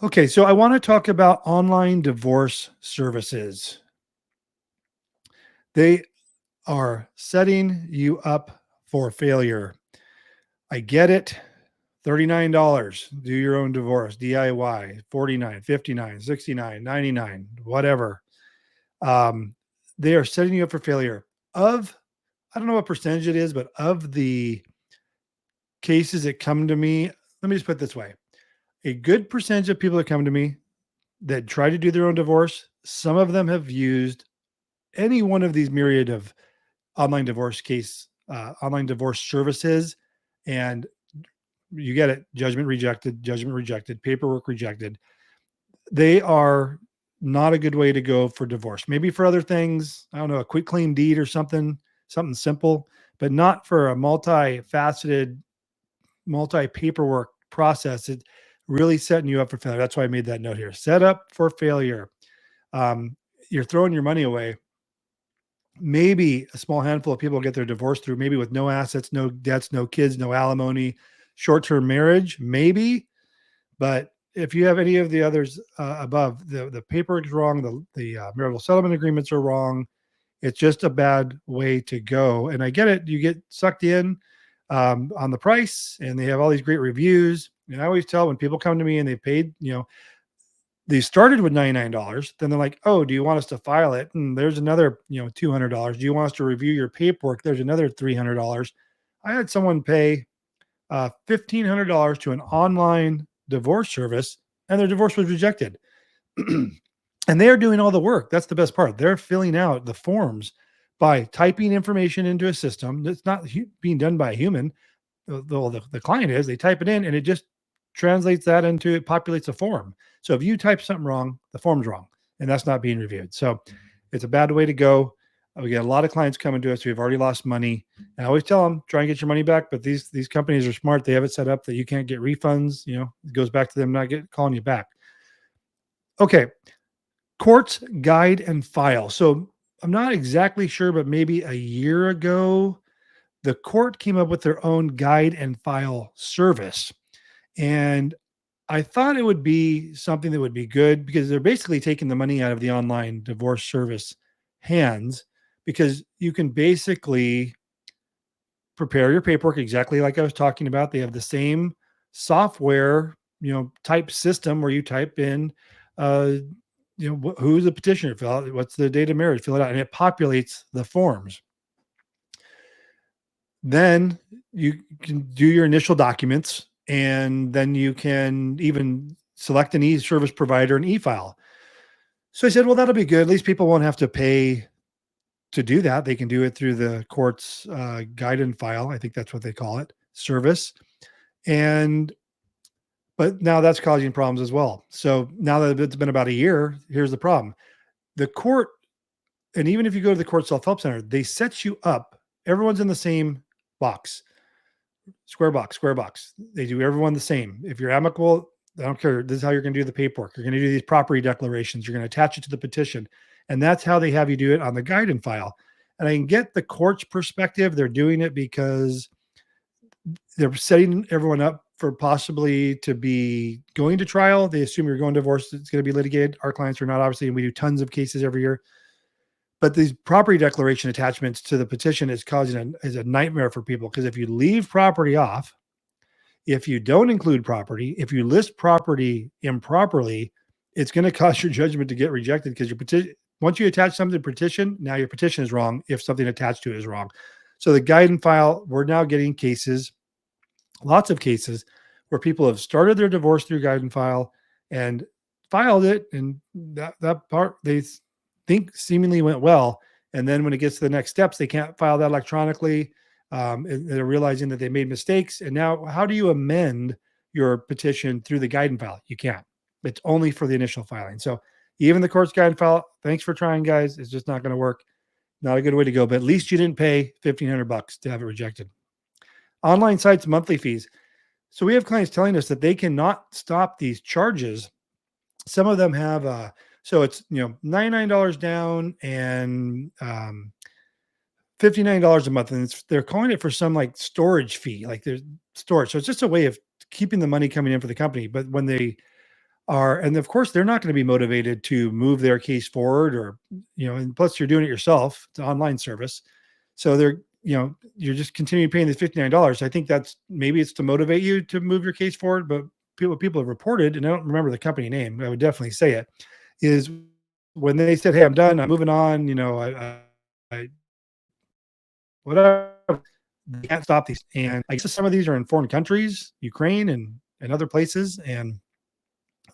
Okay, so I want to talk about online divorce services. They are setting you up for failure. I get it. $39, do your own divorce, DIY, 49, 59, 69, 99, whatever. Um, they are setting you up for failure. Of, I don't know what percentage it is, but of the cases that come to me, let me just put it this way. A good percentage of people that come to me that try to do their own divorce, some of them have used any one of these myriad of online divorce services, and you get it, judgment rejected, paperwork rejected. They are not a good way to go for divorce. Maybe for other things, I don't know, a quick claim deed or something simple, but not for a multifaceted, multi paperwork process. It really setting you up for failure. That's why I made that note here. Set up for failure. Um, you're throwing your money away. Maybe a small handful of people get their divorce through, maybe with no assets, no debts, no kids, no alimony, short-term marriage, maybe. But if you have any of the others above, the paperwork is wrong, the marital settlement agreements are wrong. It's just a bad way to go. And I get it. You get sucked in on the price, and they have all these great reviews. And I always tell when people come to me and they paid, they started with $99. Then they're like, oh, do you want us to file it? And there's another, $200. Do you want us to review your paperwork? There's another $300. I had someone pay $1,500 to an online divorce service, and their divorce was rejected. And they are doing all the work. That's the best part. They're filling out the forms by typing information into a system that's not being done by a human. The client is, they type it in and it just translates that into, it populates a form. So if you type something wrong, the form's wrong, and that's not being reviewed. So it's a bad way to go. We get a lot of clients coming to us who have already lost money. And I always tell them, try and get your money back. But these companies are smart. They have it set up that you can't get refunds. It goes back to them not calling you back. Okay. Courts guide and file. So I'm not exactly sure, but maybe a year ago, the court came up with their own guide and file service. And I thought it would be something that would be good because they're basically taking the money out of the online divorce service hands, because you can basically prepare your paperwork exactly like I was talking about. They have the same software, type system where you type in, who's the petitioner, fill out what's the date of marriage, fill it out, and it populates the forms. Then you can do your initial documents, and then you can even select an e-service provider and e-file. So I said, well, that'll be good. At least people won't have to pay to do that. They can do it through the court's guide and file. I think that's what they call it, service. But now that's causing problems as well. So now that it's been about a year, here's the problem. The court, and even if you go to the court self-help center, they set you up. Everyone's in the same box, square box. They do everyone the same. If you're amicable, I don't care. This is how you're going to do the paperwork. You're going to do these property declarations. You're going to attach it to the petition. And that's how they have you do it on the guide and file. And I can get the court's perspective. They're doing it because they're setting everyone up for possibly to be going to trial. They assume you're going to divorce. It's going to be litigated. Our clients are not, obviously, and we do tons of cases every year. But these property declaration attachments to the petition is a nightmare for people, because if you leave property off, if you don't include property, if you list property improperly, it's going to cause your judgment to get rejected, because your petition, once you attach something to petition, now your petition is wrong if something attached to it is wrong. So the guide and file, we're now getting cases, lots of cases, where people have started their divorce through guide and file and filed it, and that part they think seemingly went well. And then when it gets to the next steps, they can't file that electronically. And they're realizing that they made mistakes. And now, how do you amend your petition through the guide and file? You can't. It's only for the initial filing. So even the court's guide and file, thanks for trying, guys. It's just not going to work. Not a good way to go. But at least you didn't pay $1,500 to have it rejected. Online sites, monthly fees. So we have clients telling us that they cannot stop these charges. Some of them have so it's $99 down and $59 a month, and they're calling it for some like storage fee, like there's storage. So it's just a way of keeping the money coming in for the company. But when they and of course, they're not going to be motivated to move their case forward, or, and plus you're doing it yourself. It's an online service. So you're just continuing paying the $59. I think maybe it's to motivate you to move your case forward. But people have reported, and I don't remember the company name, I would definitely say it, is when they said, "Hey, I'm done, I'm moving on," I whatever, they can't stop these. And I guess some of these are in foreign countries, Ukraine and other places, and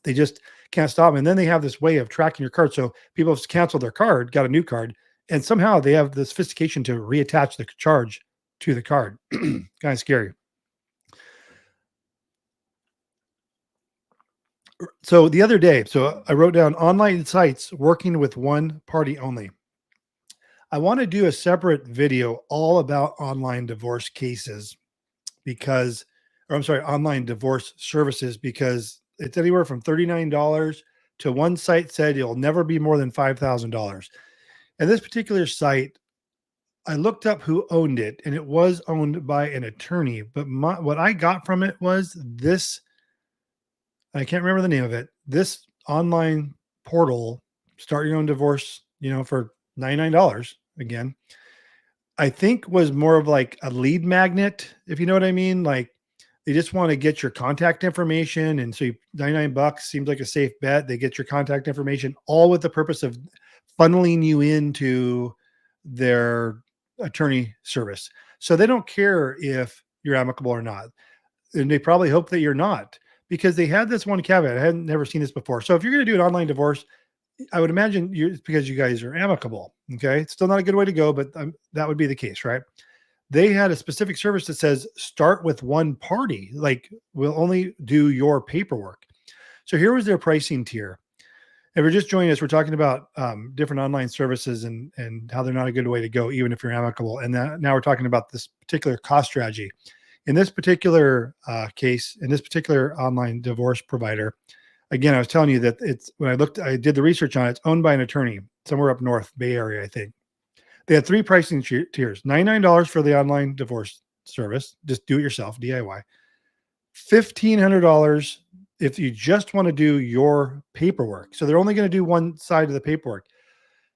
they just can't stop them. And then they have this way of tracking your card. So people have canceled their card, got a new card, and somehow they have the sophistication to reattach the charge to the card. Kind of scary. So the other day, I wrote down online sites working with one party only. I want to do a separate video all about online divorce cases because, or I'm sorry, online divorce services, because it's anywhere from $39 to one site said it'll never be more than $5,000. And this particular site, I looked up who owned it, and it was owned by an attorney. But what I got from it was this. I can't remember the name of it. This online portal, start your own divorce, for $99 again, I think was more of like a lead magnet, if you know what I mean. Like, they just want to get your contact information. And so $99 seems like a safe bet. They get your contact information, all with the purpose of funneling you into their attorney service. So they don't care if you're amicable or not. And they probably hope that you're not, because they had this one caveat. I had never seen this before. So if you're going to do an online divorce, I would imagine it's because you guys are amicable. Okay. It's still not a good way to go, but that would be the case, right? They had a specific service that says start with one party. Like, we'll only do your paperwork. So here was their pricing tier. If you're just joining us, we're talking about different online services and how they're not a good way to go, even if you're amicable. And now we're talking about this particular cost strategy. In this particular case, in this particular online divorce provider, again, I was telling you that I did the research on it. It's owned by an attorney somewhere up north, Bay Area, I think. They had three pricing tiers: $99 for the online divorce service, just do it yourself, DIY. $1,500 if you just want to do your paperwork. So they're only going to do one side of the paperwork.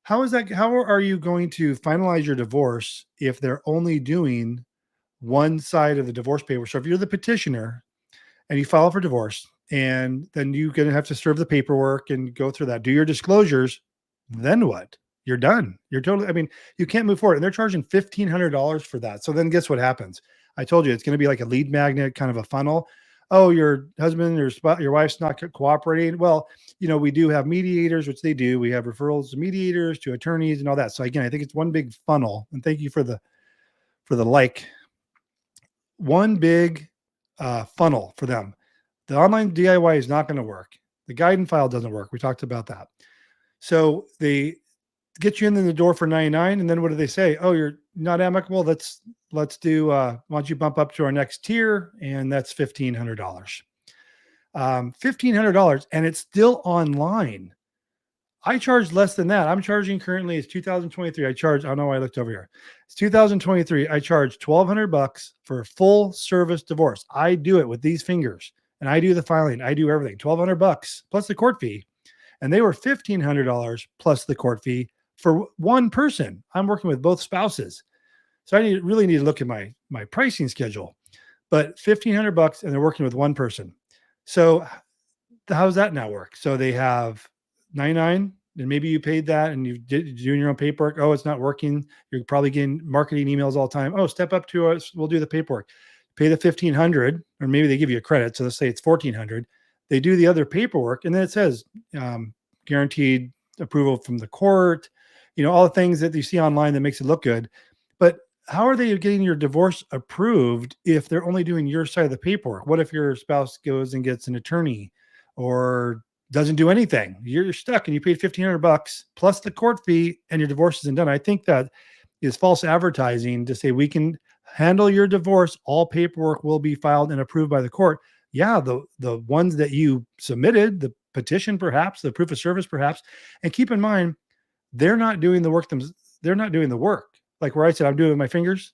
How is that? How are you going to finalize your divorce if they're only doing one side of the divorce paper? So if you're the petitioner and you file for divorce, and then you're going to have to serve the paperwork and go through that, do your disclosures, then what? You're done. You're totally, you can't move forward. And they're charging $1,500 for that. So then guess what happens? I told you, it's going to be like a lead magnet, kind of a funnel. Oh, your husband or your wife's not cooperating. Well, we do have mediators, which they do. We have referrals to mediators, to attorneys, and all that. So again, I think it's one big funnel. And thank you for the one big funnel for them. The online DIY is not going to work. The guide and file doesn't work. We talked about that. So they get you in the door for $99, and then what do they say? Oh, you're not amicable. Let's do. Why don't you bump up to our next tier, and that's $1,500. $1,500, and it's still online. I charge less than that. I'm charging currently, it's 2023. I don't know why I looked over here. It's 2023. I charge $1,200 for a full service divorce. I do it with these fingers, and I do the filing. I do everything. $1,200 plus the court fee. And they were $1,500 plus the court fee for one person. I'm working with both spouses. So I really need to look at my pricing schedule, but $1,500, and they're working with one person. So how does that now work? So they have 99, and maybe you paid that and you're doing your own paperwork. Oh, it's not working. You're probably getting marketing emails all the time. Oh, step up to us. We'll do the paperwork. Pay the $1,500, or maybe they give you a credit. So let's say it's $1,400. They do the other paperwork, and then it says guaranteed approval from the court, all the things that you see online that makes it look good. But how are they getting your divorce approved if they're only doing your side of the paperwork? What if your spouse goes and gets an attorney or doesn't do anything? You're stuck, and you paid $1,500 plus the court fee, and your divorce isn't done. I think that is false advertising to say we can handle your divorce. All paperwork will be filed and approved by the court. Yeah, the ones that you submitted, the petition, perhaps, the proof of service, perhaps. And keep in mind, they're not doing the work. They're not doing the work. Like where I said, I'm doing it with my fingers.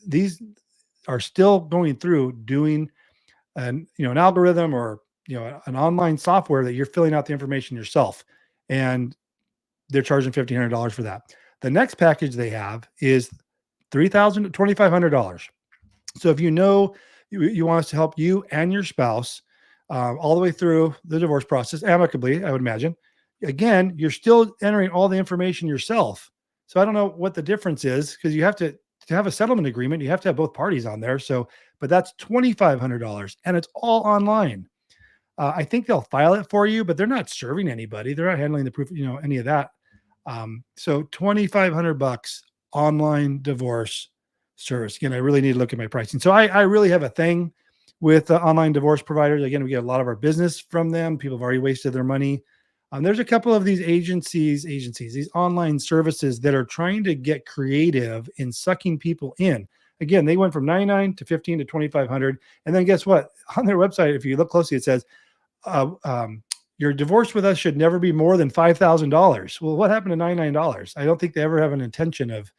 These are still going through doing an algorithm or an online software that you're filling out the information yourself, and they're charging $1,500 for that. The next package they have is $3,000 to $2,500. So if you want us to help you and your spouse all the way through the divorce process amicably, I would imagine. Again, you're still entering all the information yourself. So I don't know what the difference is, because you have to have a settlement agreement. You have to have both parties on there. So, but that's $2,500, and it's all online. I think they'll file it for you, but they're not serving anybody. They're not handling the proof, any of that. So $2,500 online divorce service. Again, I really need to look at my pricing. So I really have a thing with online divorce providers. Again, we get a lot of our business from them. People have already wasted their money. There's a couple of these agencies, these online services that are trying to get creative in sucking people in. Again, they went from 99 to 15 to 2,500. And then guess what? On their website, if you look closely, it says, your divorce with us should never be more than $5,000. Well, what happened to $99? I don't think they ever have an intention of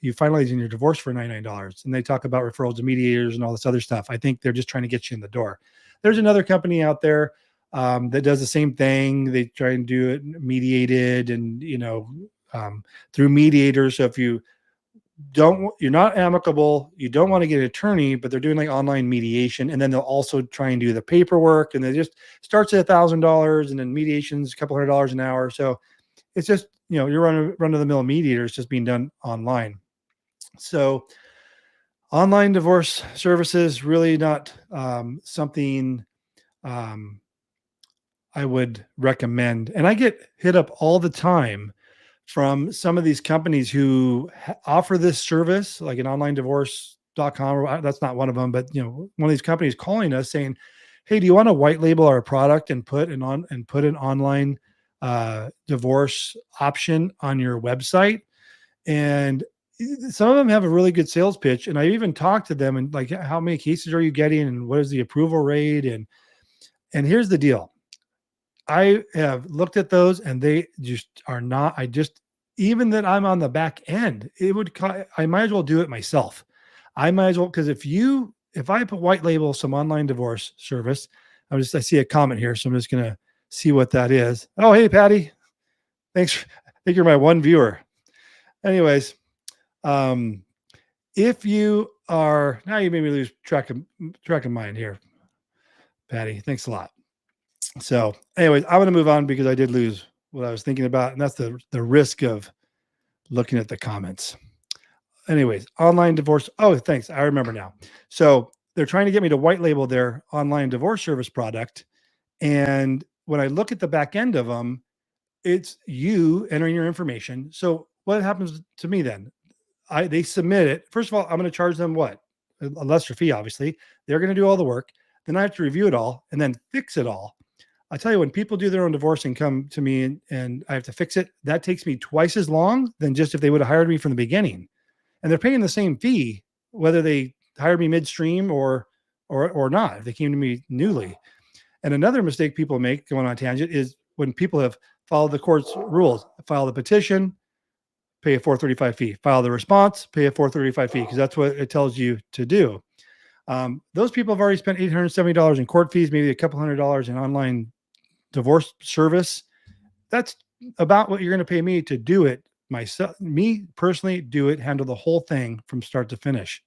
you finalizing your divorce for $99. And they talk about referrals to mediators and all this other stuff. I think they're just trying to get you in the door. There's another company out there that does the same thing. They try and do it mediated and, through mediators. So if you're not amicable, you don't want to get an attorney, but they're doing like online mediation. And then they'll also try and do the paperwork, and they just starts at $1,000, and then mediation's a couple $100 an hour. So it's just, you're run of the mill mediator. It's just being done online. So online divorce services, really not something I would recommend. And I get hit up all the time from some of these companies who offer this service, like an onlinedivorce.com, or that's not one of them, but one of these companies calling us saying, "Hey, do you want to white label our product and put an online divorce option on your website?" And some of them have a really good sales pitch. And I even talked to them and like, how many cases are you getting, and what is the approval rate? And here's the deal. I have looked at those, and they just are not. Even that I'm on the back end, I might as well do it myself. I might as well, because if I put white label some online divorce service, I see a comment here, so I'm just gonna see what that is. Oh, hey, Patty, thanks. I think you're my one viewer. Anyways, if you are, now you made me lose track of mine here, Patty. Thanks a lot. So anyways, I'm going to move on because I did lose what I was thinking about. And that's the risk of looking at the comments. Anyways, online divorce. Oh, thanks. I remember now. So they're trying to get me to white label their online divorce service product. And when I look at the back end of them, it's you entering your information. So what happens to me then? They submit it. First of all, I'm going to charge them what? A lesser fee, obviously. They're going to do all the work. Then I have to review it all and then fix it all. I tell you, when people do their own divorce and come to me and I have to fix it, that takes me twice as long than just if they would have hired me from the beginning. And they're paying the same fee, whether they hired me midstream or not, if they came to me newly. And another mistake people make, going on a tangent, is when people have followed the court's rules, file the petition, pay a $435 fee, file the response, pay a $435 fee, because that's what it tells you to do. Those people have already spent $870 in court fees, maybe a couple $100 in online divorce service. That's about what you're going to pay me to do it myself. Me personally, do it, handle the whole thing from start to finish.